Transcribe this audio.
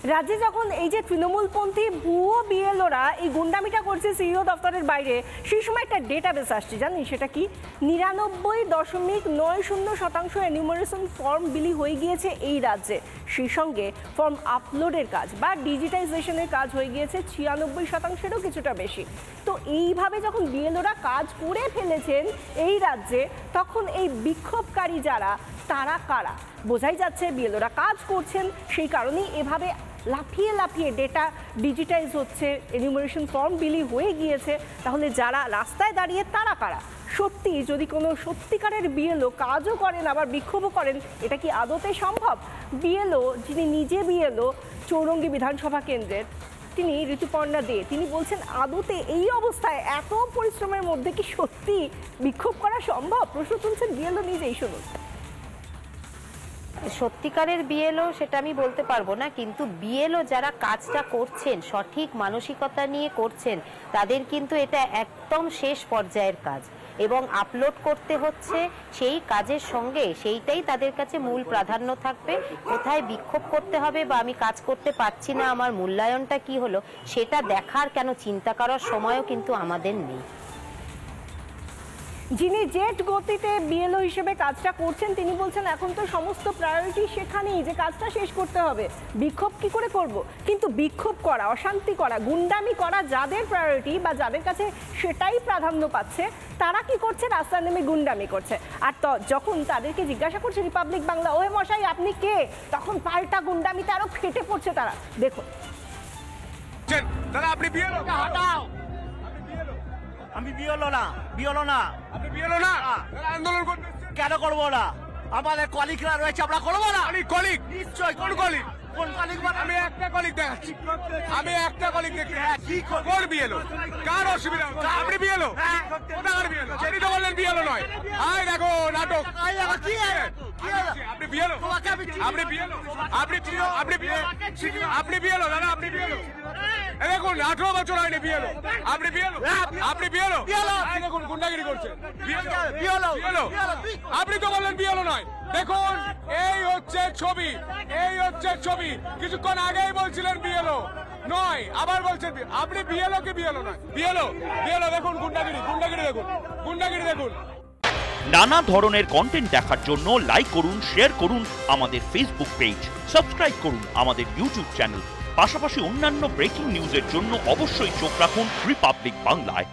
রাজ্যে যখন এই যে তৃণমূলপন্থী ভুয়ো বিএলওরা এই গুন্ডামিটা করছে সিইও দপ্তরের বাইরে, সেই সময় একটা ডেটাবেস আসছে, জানেন সেটা কি? 99.90% এনিউমারেশন ফর্ম বিলি হয়ে গিয়েছে এই রাজ্যে। সেই সঙ্গে ফর্ম আপলোডের কাজ বা ডিজিটাইজেশনের কাজ হয়ে গিয়েছে 96%-এরও কিছুটা বেশি। তো এইভাবে যখন বিএলওরা কাজ করে ফেলেছেন এই রাজ্যে, তখন এই বিক্ষোভকারী যারা, তারা কারা? বোঝাই যাচ্ছে বিএলওরা কাজ করছেন, সেই কারণেই এভাবে লাফিয়ে লাফিয়ে ডেটা ডিজিটাইজ হচ্ছে, এনিউমারেশন ফর্ম বিলি হয়ে গিয়েছে। তাহলে যারা রাস্তায় দাঁড়িয়ে তারা কারা? সত্যি যদি কোনো সত্যিকারের বিএলও কাজও করেন আবার বিক্ষোভও করেন, এটা কি আদতে সম্ভব? বিএলও যিনি নিজে বিএলও চৌরঙ্গী বিধানসভা কেন্দ্রের, তিনি ঋতুপর্ণা দে, তিনি বলছেন আদতে এই অবস্থায় এত পরিশ্রমের মধ্যে কি সত্যি বিক্ষোভ করা সম্ভব? প্রশ্ন তুলছেন বিএলও নিজেই। শুনুন। সত্যিকারের বিএলও সেটা আমি বলতে পারবো না, কিন্তু বিএলও যারা কাজটা করছেন সঠিক মানসিকতা নিয়ে করছেন, তাদের কিন্তু এটা একদম শেষ পর্যায়ের কাজ এবং আপলোড করতে হচ্ছে। সেই কাজের সঙ্গে সেইটাই তাদের কাছে মূল প্রাধান্য থাকবে। কোথায় বিক্ষোভ করতে হবে বা আমি কাজ করতে পারছি না, আমার মূল্যায়নটা কি হলো, সেটা দেখার কেন চিন্তা করার সময়ও কিন্তু আমাদের নেই। যিনি জেট গতিতে বিএলও হিসেবে কাজটা করছেন, তিনি বলছেন এখন তো সমস্ত প্রায়োরিটি সেখানেই, যে কাজটা শেষ করতে হবে, বিক্ষোভ কি করে করব? কিন্তু বিক্ষোভ করা, অশান্তি করা, গুন্ডামি করা যাদের প্রায়োরিটি বা যাদের কাছে সেটাই প্রাধান্য পাচ্ছে, তারা কি করছে? রাস্তায় নেমে গুন্ডামি করছে। আর যখন তাদেরকে জিজ্ঞাসা করছে রিপাবলিক বাংলা, ওহে মশাই আপনি কে, তখন পাল্টা গুন্ডামিতে আরো ফেটে পড়ছে তারা। দেখুন। আমি বিএলও না, বিএলও না। আপনি বিএলও না? আন্দোলন করতে কেন করবো না? আমাদের কলিগরা রয়েছে, আমরা করবো না। কলিগ নিশ্চয়ই। কোন কলিগ? কোন কলিগ? আমি একটা কলিগ দেখাচ্ছি, আমি একটা কলিগ দেখি। কি কোন বিএলও? কার অসুবিধা? আপনি বিএলও? কোথাকার বিএলও? সেটি তো বললেন বিএলও নয়। আয় দেখো নাটক। কি আপনি বিএলও? আপনি বিএলও? আপনি আপনি বিএলও? দাদা আপনি বিএলও? দেখুন 18 বছর হয়নি বিএলও। আপনি বিএলও? আপনি বিএলও? দেখুন গুন্ডাগিরি করছেন। বিএলও? আপনি তো বললেন বিএলও নয়। দেখুন এই হচ্ছে ছবি, এই হচ্ছে ছবি। কিছুক্ষণ আগেই বলছিলেন বিএলও নয়, আবার বলছেন আপনি বিএলও কি বিএলও নয়? বিএলও? বিএলও দেখুন গুন্ডাগিরি, গুন্ডাগিরি দেখুন, গুন্ডাগিরি দেখুন। নানা ধরনের কন্টেন্ট দেখার জন্য লাইক করুন, শেয়ার করুন আমাদের ফেসবুক পেজ, সাবস্ক্রাইব করুন আমাদের ইউটিউব চ্যানেল। পাশাপাশি অন্যান্য ব্রেকিং নিউজের জন্য অবশ্যই চোখ রাখুন রিপাবলিক বাংলায়।